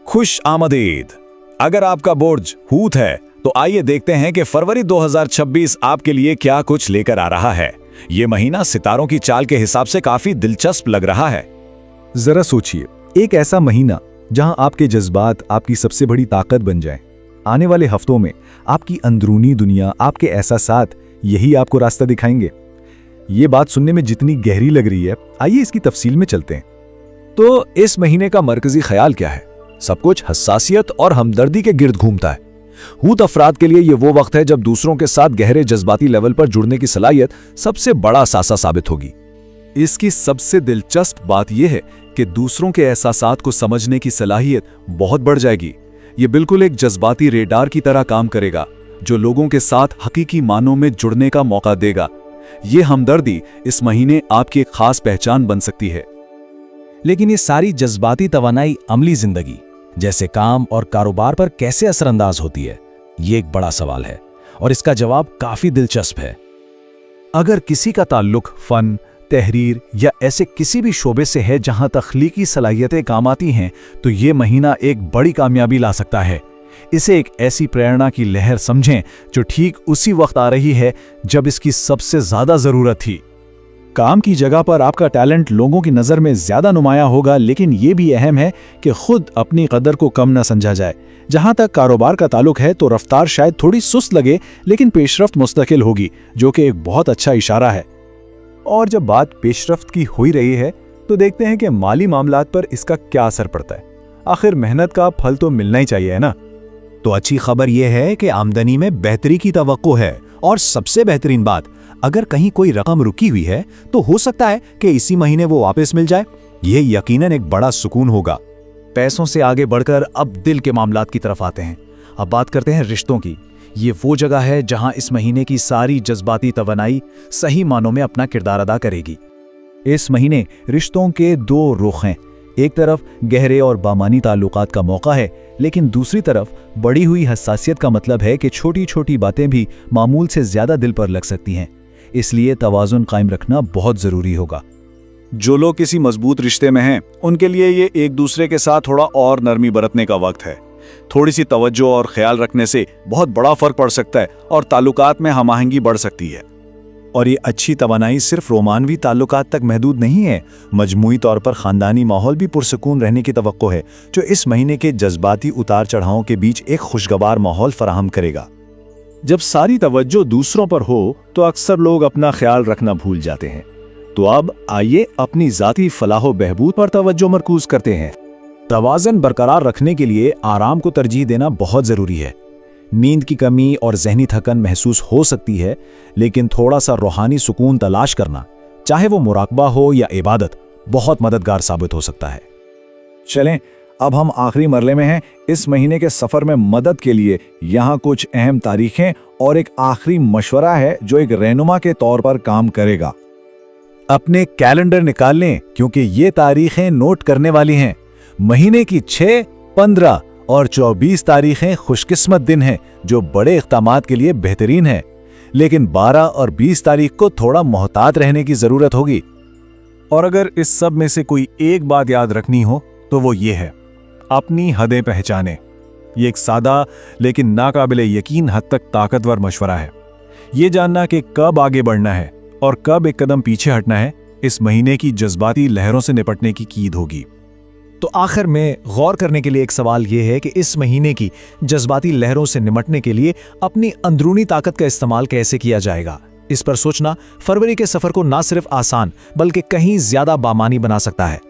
खुश आमदीद। अगर आपका बुर्ज हूत है तो आइए देखते हैं कि फरवरी 2026 आपके लिए क्या कुछ लेकर आ रहा है। ये महीना सितारों की चाल के हिसाब से काफी दिलचस्प लग रहा है। जरा सोचिए, एक ऐसा महीना जहां आपके जज्बात आपकी सबसे बड़ी ताकत बन जाएं। आने वाले हफ्तों में आपकी अंदरूनी दुनिया, आपके एहसासात यही आपको रास्ता दिखाएंगे। ये बात सुनने में जितनी गहरी लग रही है, आइए इसकी तफसील में चलते हैं। तो इस महीने का मरकजी ख्याल क्या है? सब कुछ हसासियत और हमदर्दी के गिर्द घूमता है। हूत अफराद के लिए ये वो वक्त है जब दूसरों के साथ गहरे जज्बाती लेवल पर जुड़ने की सलाहियत सबसे बड़ा सासा साबित होगी। इसकी सबसे दिलचस्प बात यह है कि दूसरों के एहसासात को समझने की सलाहियत बहुत बढ़ जाएगी। ये बिल्कुल एक जज्बाती रेडार की तरह काम करेगा, जो लोगों के साथ हकीकी मानों में जुड़ने का मौका देगा। ये हमदर्दी इस महीने आपकी एक खास पहचान बन सकती है। लेकिन ये सारी जज्बाती तवानाई अमली जिंदगी जैसे काम और कारोबार पर कैसे असरअंदाज होती है, ये एक बड़ा सवाल है और इसका जवाब काफी दिलचस्प है। अगर किसी का ताल्लुक फन, तहरीर या ऐसे किसी भी शोबे से है जहां तख्लीकी सलाहियतें काम आती हैं, तो ये महीना एक बड़ी कामयाबी ला सकता है। इसे एक ऐसी प्रेरणा की लहर समझें जो ठीक उसी वक्त आ रही है जब इसकी सबसे ज्यादा जरूरत थी। काम की जगह पर आपका टैलेंट लोगों की नज़र में ज्यादा नुमाया होगा, लेकिन ये भी अहम है कि खुद अपनी कदर को कम न समझा जाए। जहां तक कारोबार का ताल्लुक है तो रफ्तार शायद थोड़ी सुस्त लगे, लेकिन पेशरफ्त मुस्तकिल होगी, जो कि एक बहुत अच्छा इशारा है। और जब बात पेशरफ्त की हो ही रही है तो देखते हैं कि माली मामलात पर इसका क्या असर पड़ता है। आखिर मेहनत का फल तो मिलना ही चाहिए, है ना? तो अच्छी खबर यह है कि आमदनी में बेहतरी की तवक्को है, और सबसे बेहतरीन बात, अगर कहीं कोई रकम रुकी हुई है तो हो सकता है कि इसी महीने वो वापस मिल जाए। यह यकीनन एक बड़ा सुकून होगा। पैसों से आगे बढ़कर अब दिल के मामलात की तरफ आते हैं। अब बात करते हैं रिश्तों की। ये वो जगह है जहां इस महीने की सारी जज्बाती तवानाई सही मानों में अपना किरदार अदा करेगी। इस महीने रिश्तों के दो रुख हैं। एक तरफ गहरे और बामानी ताल्लुकात का मौका है, लेकिन दूसरी तरफ बढ़ी हुई हसासियत का मतलब है कि छोटी छोटी बातें भी मामूल से ज्यादा दिल पर लग सकती हैं। इसलिए तवाज़ुन कायम रखना बहुत जरूरी होगा। जो लोग किसी मजबूत रिश्ते में हैं, उनके लिए ये एक दूसरे के साथ थोड़ा और नरमी बरतने का वक्त है। थोड़ी सी तवज्जो और ख्याल रखने से बहुत बड़ा फर्क पड़ सकता है और ताल्लुकात में हमाहंगी बढ़ सकती है। और ये अच्छी तवानाई सिर्फ रोमानवी ताल्लुकात तक महदूद नहीं है। मजमूई तौर पर खानदानी माहौल भी पुरसकून रहने की तवक्को है, जो इस महीने के जज्बाती उतार चढ़ावों के बीच एक खुशगवार माहौल फराहम करेगा। जब सारी तवज्जो दूसरों पर हो तो अक्सर लोग अपना ख्याल रखना भूल जाते हैं। तो अब आइए अपनी जाती फलाह बहबूद पर तवज्जो मरकूज करते हैं। तवाज़ुन बरकरार रखने के लिए आराम को तरजीह देना बहुत ज़रूरी है। नींद की कमी और जहनी थकन महसूस हो सकती है, लेकिन थोड़ा सा रूहानी सुकून तलाश करना, चाहे वो मुराकबा हो या इबादत, बहुत मददगार साबित हो सकता है। चलें, अब हम आखिरी मरले में हैं। इस महीने के सफर में मदद के लिए यहाँ कुछ अहम तारीखें और एक आखिरी मशवरा है जो एक रहनुमा के तौर पर काम करेगा। अपने कैलेंडर निकाल लें, क्योंकि ये तारीखें नोट करने वाली हैं। महीने की 6, 15 और 24 तारीखें खुशकिस्मत दिन हैं, जो बड़े इक़दामात के लिए बेहतरीन हैं। लेकिन 12 और 20 तारीख को थोड़ा मोहतात रहने की जरूरत होगी। और अगर इस सब में से कोई एक बात याद रखनी हो तो वो ये है, अपनी हदें पहचानें। ये एक सादा लेकिन नाकाबिले यकीन हद तक ताकतवर मशवरा है। ये जानना कि कब आगे बढ़ना है और कब एक कदम पीछे हटना है, इस महीने की जज्बाती लहरों से निपटने की कीद होगी। तो आखिर में गौर करने के लिए एक सवाल यह है कि इस महीने की जज्बाती लहरों से निपटने के लिए अपनी अंदरूनी ताकत का इस्तेमाल कैसे किया जाएगा। इस पर सोचना फरवरी के सफर को ना सिर्फ आसान बल्कि कहीं ज्यादा बामानी बना सकता है।